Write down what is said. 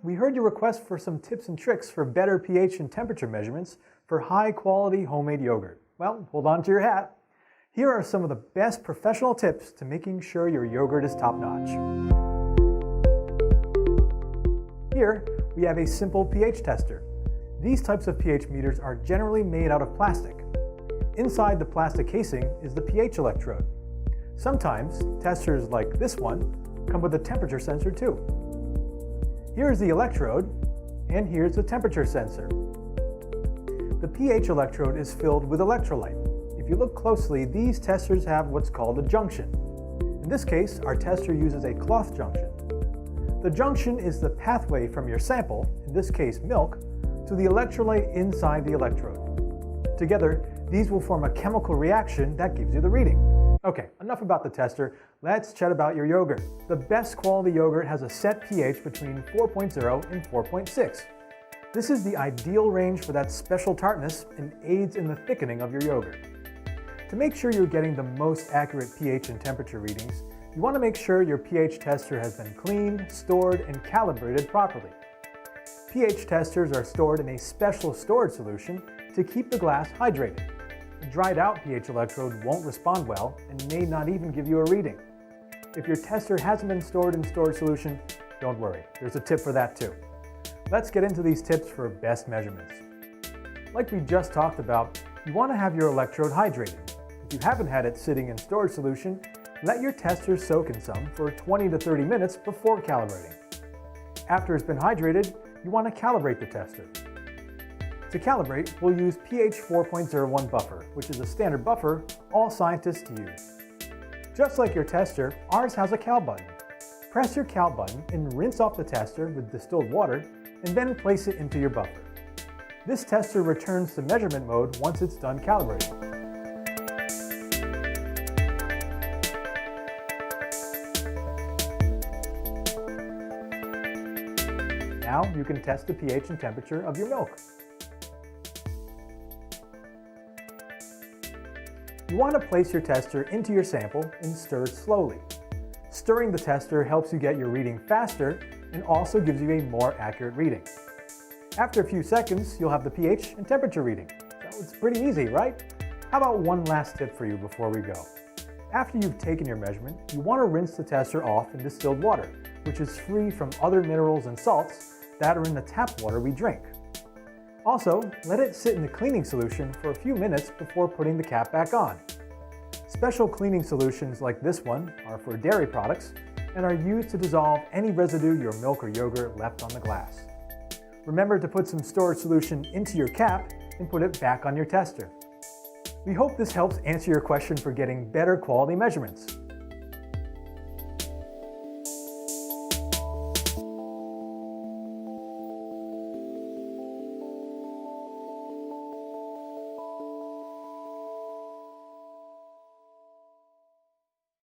We heard your request for some tips and tricks for better pH and temperature measurements for high-quality homemade yogurt. Well, hold on to your hat. Here are some of the best professional tips to making sure your yogurt is top-notch. Here, we have a simple pH tester. These types of pH meters are generally made out of plastic. Inside the plastic casing is the pH electrode. Sometimes, testers like this one come with a temperature sensor too. Here's the electrode, and here's the temperature sensor. The pH electrode is filled with electrolyte. If you look closely, these testers have what's called a junction. In this case, our tester uses a cloth junction. The junction is the pathway from your sample, in this case milk, to the electrolyte inside the electrode. Together, these will form a chemical reaction that gives you the reading. Okay, enough about the tester. Let's chat about your yogurt. The best quality yogurt has a set pH between 4.0 and 4.6. This is the ideal range for that special tartness and aids in the thickening of your yogurt. To make sure you're getting the most accurate pH and temperature readings, you want to make sure your pH tester has been cleaned, stored, and calibrated properly. pH testers are stored in a special storage solution to keep the glass hydrated. A dried out pH electrode won't respond well and may not even give you a reading. If your tester hasn't been stored in storage solution, don't worry, there's a tip for that too. Let's get into these tips for best measurements. Like we just talked about, you want to have your electrode hydrated. If you haven't had it sitting in storage solution, let your tester soak in some for 20 to 30 minutes before calibrating. After it's been hydrated, you want to calibrate the tester. To calibrate, we'll use pH 4.01 buffer, which is a standard buffer all scientists use. Just like your tester, ours has a cal button. Press your cal button and rinse off the tester with distilled water and then place it into your buffer. This tester returns to measurement mode once it's done calibrating. Now you can test the pH and temperature of your milk. You want to place your tester into your sample and stir slowly. Stirring the tester helps you get your reading faster and also gives you a more accurate reading. After a few seconds, you'll have the pH and temperature reading. So it's pretty easy, right? How about one last tip for you before we go? After you've taken your measurement, you want to rinse the tester off in distilled water, which is free from other minerals and salts that are in the tap water we drink. Also, let it sit in the cleaning solution for a few minutes before putting the cap back on. Special cleaning solutions like this one are for dairy products and are used to dissolve any residue your milk or yogurt left on the glass. Remember to put some storage solution into your cap and put it back on your tester. We hope this helps answer your question for getting better quality measurements.